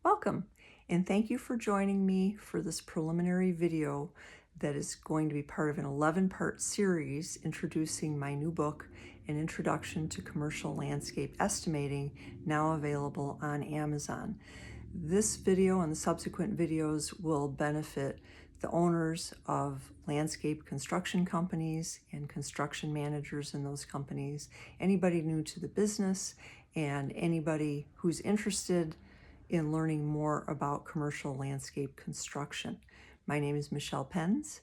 Welcome, and thank you for joining me for this preliminary video that is going to be part of an 11-part series introducing my new book, An Introduction to Commercial Landscape Estimating, now available on Amazon. This video and the subsequent videos will benefit the owners of landscape construction companies and construction managers in those companies, anybody new to the business, and anybody who's interested in learning more about commercial landscape construction. My name is Michelle Penz,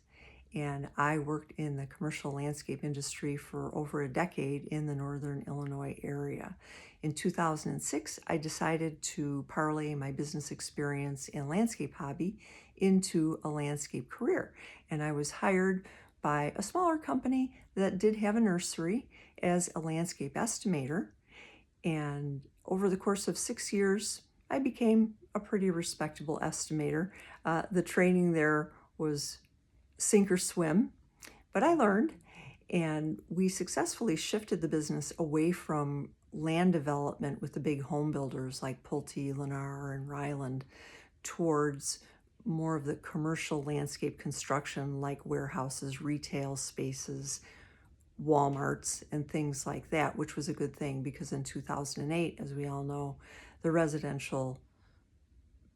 and I worked in the commercial landscape industry for over a decade in the Northern Illinois area. In 2006, I decided to parlay my business experience and landscape hobby into a landscape career, and I was hired by a smaller company that did have a nursery as a landscape estimator. And over the course of 6 years, I became a pretty respectable estimator. The training there was sink or swim, but I learned, and we successfully shifted the business away from land development with the big home builders like Pulte, Lennar, and Ryland towards more of the commercial landscape construction like warehouses, retail spaces, Walmarts, and things like that, which was a good thing because in 2008, as we all know, the residential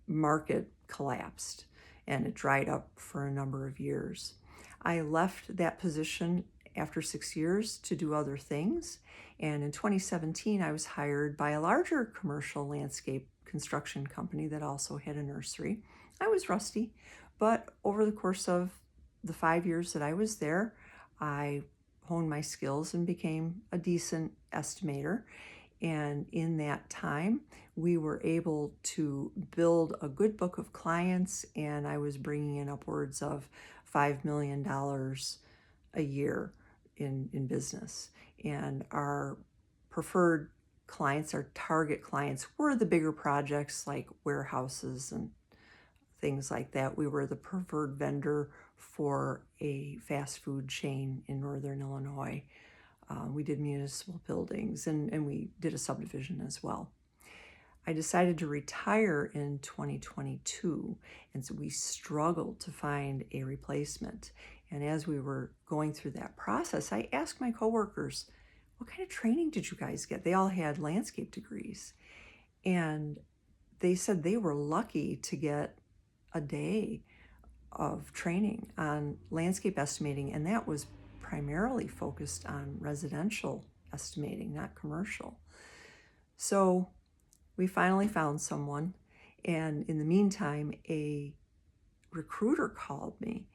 market collapsed and it dried up for a number of years. I left that position after 6 years to do other things, and in 2017 I was hired by a larger commercial landscape construction company that also had a nursery. I was rusty, but over the course of the 5 years that I was there, I honed my skills and became a decent estimator. And in that time, we were able to build a good book of clients, and I was bringing in upwards of $5 million a year in business. And our preferred clients, our target clients, were the bigger projects like warehouses and things like that. We were the preferred vendor for a fast food chain in Northern Illinois. We did municipal buildings, and we did a subdivision as well. I decided to retire in 2022, and so we struggled to find a replacement. And as we were going through that process, I asked my coworkers, what kind of training did you guys get? They all had landscape degrees. And they said they were lucky to get a day of training on landscape estimating, and that was primarily focused on residential estimating, not commercial. So we finally found someone, and in the meantime, a recruiter called me,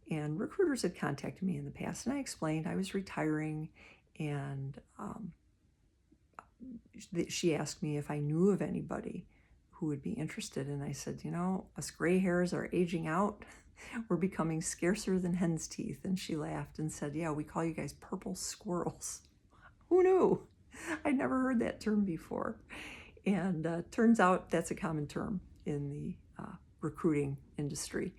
and recruiters had contacted me in the past, and I explained I was retiring, and she asked me if I knew of anybody who would be interested, and I said, us gray hairs are aging out. We're becoming scarcer than hen's teeth. And she laughed and said, yeah, we call you guys purple squirrels. Who knew? I'd never heard that term before. And turns out that's a common term in the recruiting industry.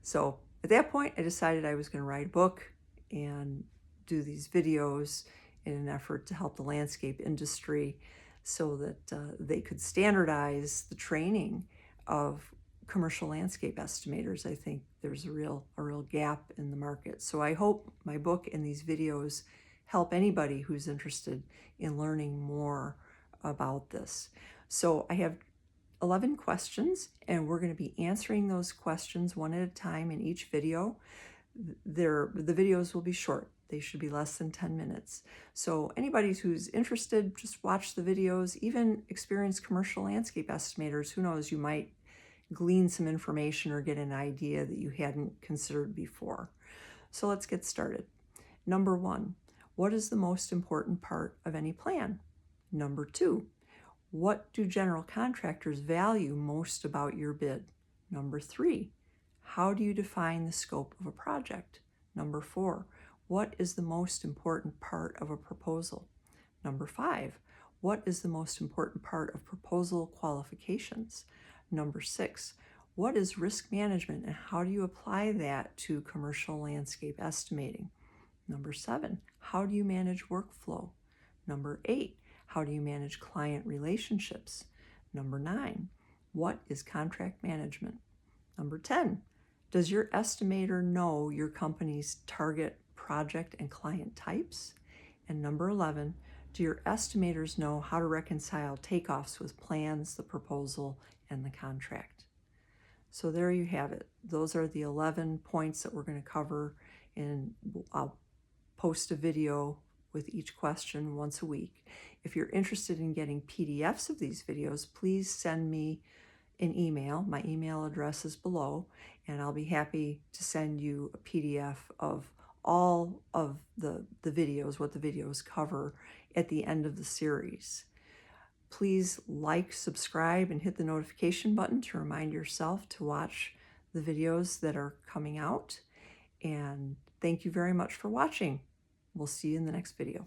So at that point, I decided I was going to write a book and do these videos in an effort to help the landscape industry so that they could standardize the training of commercial landscape estimators. I think there's a real gap in the market. So I hope my book and these videos help anybody who's interested in learning more about this. So I have 11 questions, and we're going to be answering those questions one at a time in each video. The videos will be short. They should be less than 10 minutes. So anybody who's interested, just watch the videos. Even experienced commercial landscape estimators, who knows, you might glean some information or get an idea that you hadn't considered before. So let's get started. Number 1, what is the most important part of any plan? Number 2, what do general contractors value most about your bid? Number 3, how do you define the scope of a project? Number 4, what is the most important part of a proposal? Number 5, what is the most important part of proposal qualifications? Number 6, what is risk management and how do you apply that to commercial landscape estimating? Number 7, how do you manage workflow? Number 8, how do you manage client relationships? Number 9, What is contract management? Number 10, does your estimator know your company's target project and client types? And number 11, do your estimators know how to reconcile takeoffs with plans, the proposal, and the contract? So there you have it. Those are the 11 points that we're going to cover, and I'll post a video with each question once a week. If you're interested in getting PDFs of these videos, please send me an email. My email address is below, and I'll be happy to send you a PDF of all of the videos, what the videos cover at the end of the series. Please like, subscribe, and hit the notification button to remind yourself to watch the videos that are coming out. And thank you very much for watching. We'll see you in the next video.